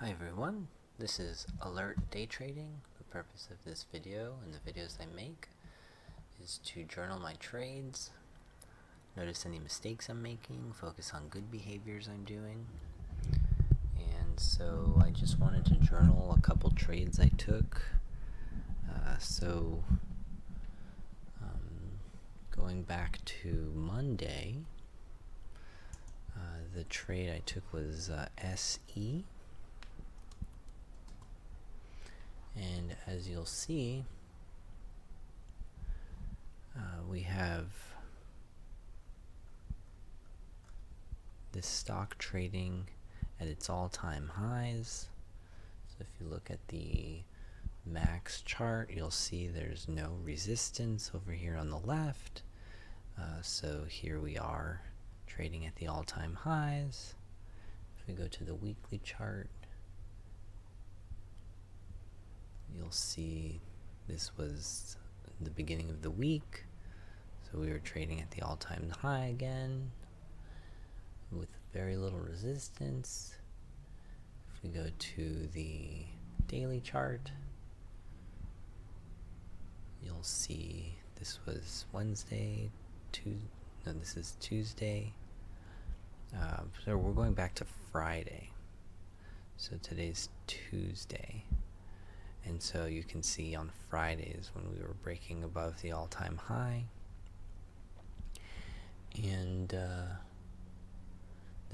Hi everyone, this is Alert Day Trading. The purpose of this video and the videos I make is to journal my trades, notice any mistakes I'm making, focus on good behaviors I'm doing. And so I just wanted to journal a couple trades I took. Going back to Monday, the trade I took was SE. And as you'll see, we have this stock trading at its all-time highs. So if you look at the max chart, you'll see there's no resistance over here on the left. So here we are trading at the all-time highs. If we go to the weekly chart, you'll see this was the beginning of the week. So we were trading at the all-time high again with very little resistance. If we go to the daily chart, you'll see this was Wednesday, this is Tuesday. So we're going back to Friday. So today's Tuesday. And so you can see on Fridays when we were breaking above the all-time high. And the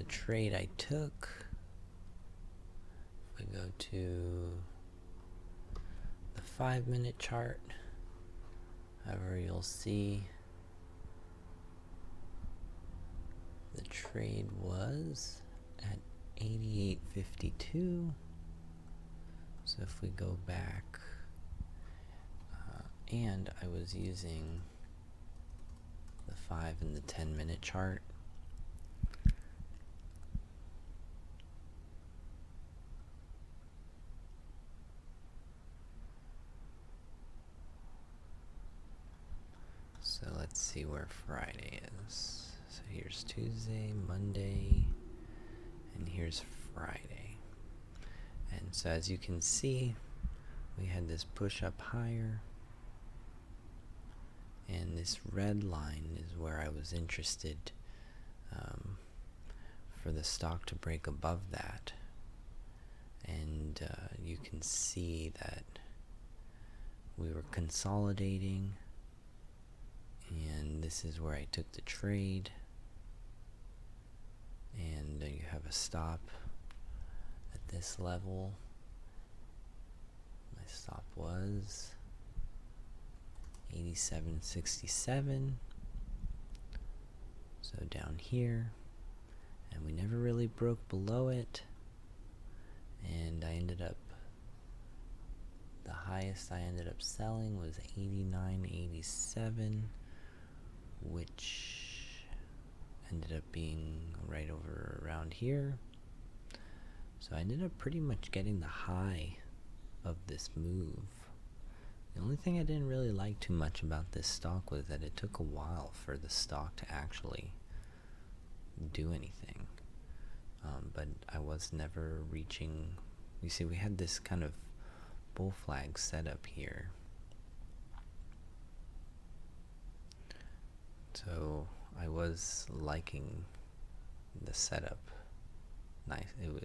trade I took, if we go to the 5-minute chart, however, you'll see the trade was at 88.52. So if we go back, and I was using the 5 and the 10-minute chart. So let's see where Friday is. So here's Tuesday, Monday, and here's Friday. And so as you can see, we had this push up higher, and this red line is where I was interested for the stock to break above that. And you can see that we were consolidating, and this is where I took the trade. And you have a stop at this level. My stop was 87.67. So down here, and we never really broke below it. And I ended up, the highest I ended up selling was 89.87, which ended up being right over around here. So I ended up pretty much getting the high of this move. The only thing I didn't really like too much about this stock was that it took a while for the stock to actually do anything. But I was never reaching. You see, we had this kind of bull flag set up here. So I was liking the setup. Nice. It was,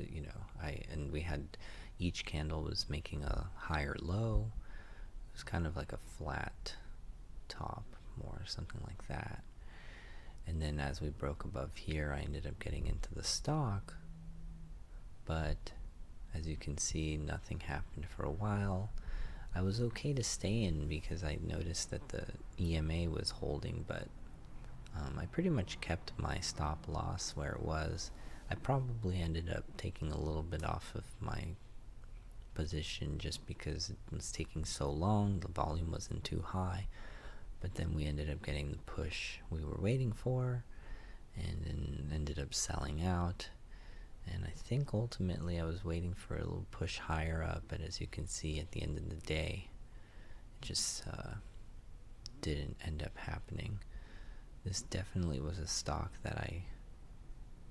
and we had, each candle was making a higher low. It was kind of like a flat top, more something like that. And then as we broke above here, I ended up getting into the stock. But as you can see, nothing happened for a while. I was okay to stay in because I noticed that the EMA was holding, but I pretty much kept my stop loss where it was. I probably ended up taking a little bit off of my position just because it was taking so long, the volume wasn't too high. But then we ended up getting the push we were waiting for, and then ended up selling out. And I think ultimately I was waiting for a little push higher up, but as you can see at the end of the day, it just didn't end up happening. This definitely was a stock that I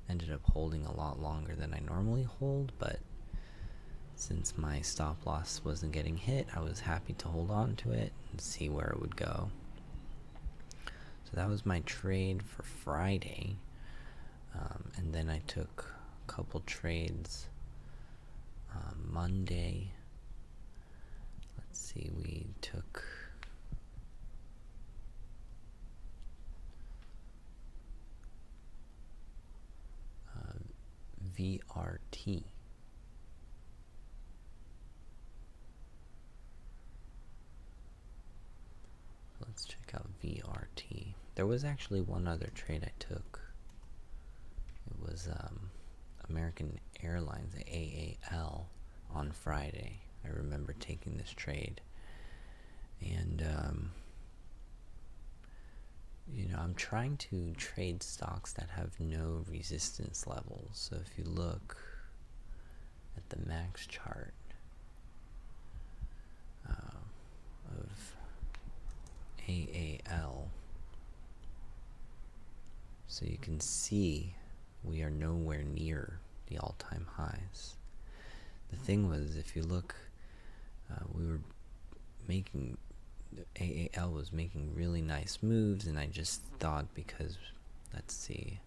ended up holding a lot longer than I normally hold, but since my stop loss wasn't getting hit, I was happy to hold on to it and see where it would go. So that was my trade for Friday. And then I took a couple trades Monday. Let's see, we took VRT. Let's check out VRT. There was actually one other trade I took. It was American Airlines, AAL, on Friday. I remember taking this trade. And, I'm trying to trade stocks that have no resistance levels. So if you look at the max chart of AAL, so you can see we are nowhere near the all-time highs. The thing was, if you look, AAL was making really nice moves, and I just thought, because, let's see,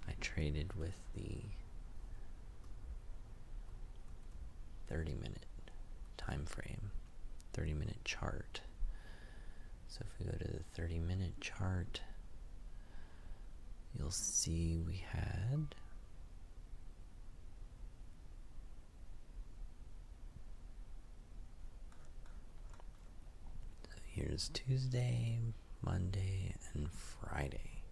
I traded with the 30-minute time frame, 30-minute chart. So if we go to the 30-minute chart, you'll see we had here's Tuesday, Monday, and Friday.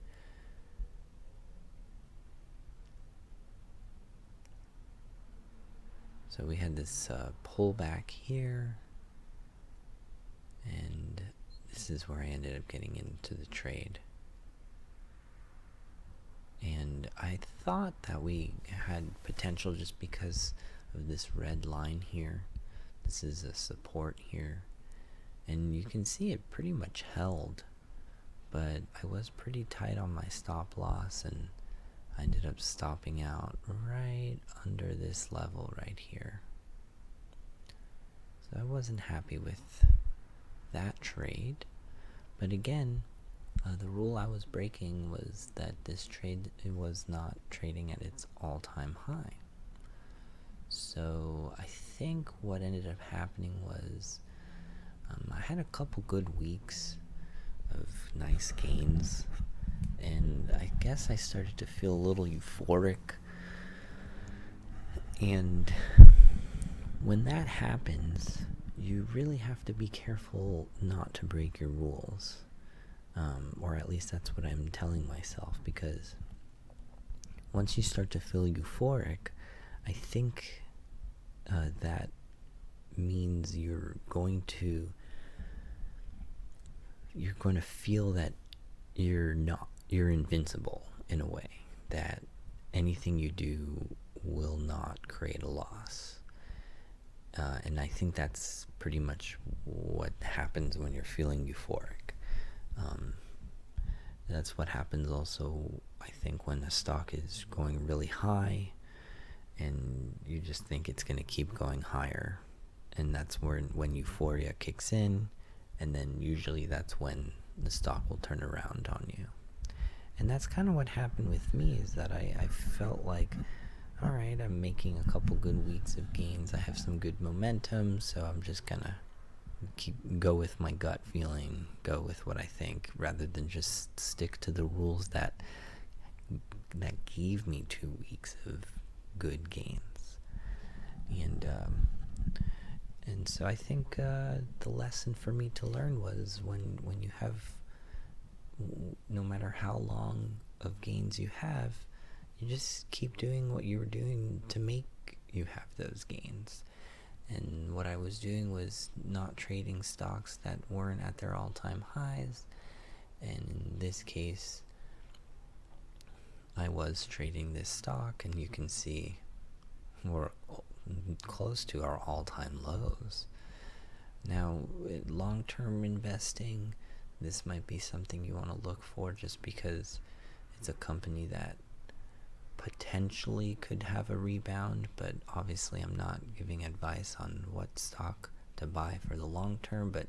So we had this pullback here, and this is where I ended up getting into the trade. And I thought that we had potential just because of this red line here. This is a support here. And you can see it pretty much held, but I was pretty tight on my stop loss, and I ended up stopping out right under this level right here. So I wasn't happy with that trade. But again, the rule I was breaking was that this trade was not trading at its all-time high. So I think what ended up happening was I had a couple good weeks of nice gains, and I guess I started to feel a little euphoric. And when that happens, you really have to be careful not to break your rules. Or at least that's what I'm telling myself, because once you start to feel euphoric, I think that means you're going to feel that you're invincible in a way, that anything you do will not create a loss. And I think that's pretty much what happens when you're feeling euphoric. That's what happens also, I think, when a stock is going really high and you just think it's going to keep going higher. And that's when euphoria kicks in, and then usually that's when the stock will turn around on you. And that's kind of what happened with me, is that I felt like, all right, I'm making a couple good weeks of gains. I have some good momentum, so I'm just going to go with my gut feeling, go with what I think, rather than just stick to the rules that gave me 2 weeks of good gains. And so I think the lesson for me to learn was when you have, no matter how long of gains you have, you just keep doing what you were doing to make you have those gains. And what I was doing was not trading stocks that weren't at their all-time highs. And in this case, I was trading this stock, and you can see we're close to our all-time lows. Now, long-term investing, this might be something you want to look for, just because it's a company that potentially could have a rebound, but obviously I'm not giving advice on what stock to buy for the long term, but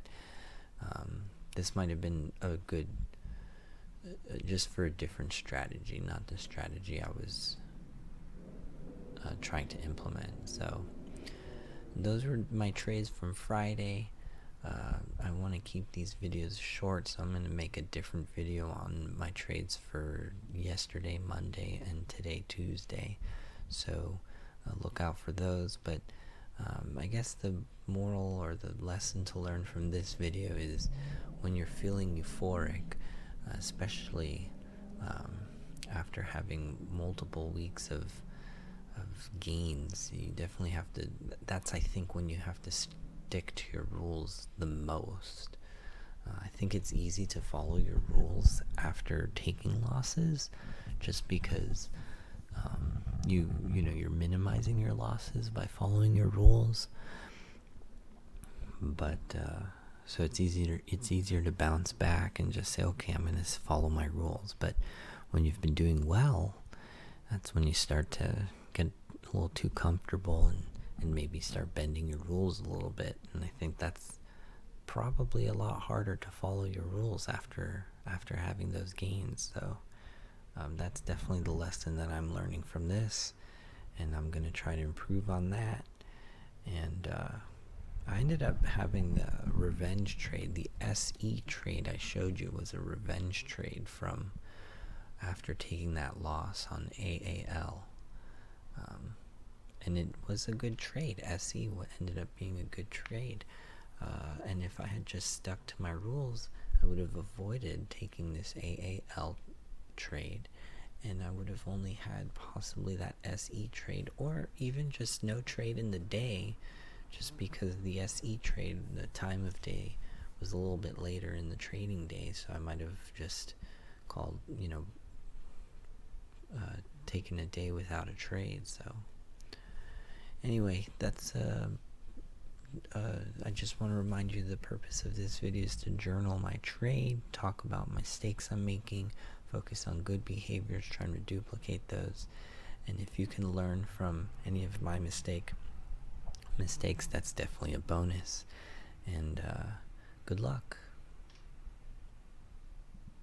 this might have been a good, just for a different strategy, not the strategy I was trying to implement. So those were my trades from Friday. I want to keep these videos short, so I'm going to make a different video on my trades for yesterday, Monday, and today, Tuesday. So look out for those. But I guess the moral or the lesson to learn from this video is when you're feeling euphoric, especially after having multiple weeks of gains, you definitely have to, that's I think when you have to stick to your rules the most. I think it's easy to follow your rules after taking losses, just because you know you're minimizing your losses by following your rules. But so it's easier to bounce back and just say, okay, I'm going to follow my rules. But when you've been doing well, that's when you start to get a little too comfortable and maybe start bending your rules a little bit. And I think that's probably a lot harder to follow your rules after having those gains. So that's definitely the lesson that I'm learning from this, and I'm going to try to improve on that. And I ended up having the revenge trade. The SE trade I showed you was a revenge trade from after taking that loss on AAL. And it was a good trade. SE ended up being a good trade. And if I had just stuck to my rules, I would have avoided taking this AAL trade, and I would have only had possibly that SE trade, or even just no trade in the day, just because the SE trade, the time of day was a little bit later in the trading day, so I might have just called, taken a day without a trade. So anyway, that's I just want to remind you the purpose of this video is to journal my trade, talk about mistakes I'm making, focus on good behaviors, trying to duplicate those. And if you can learn from any of my mistakes, that's definitely a bonus. And good luck.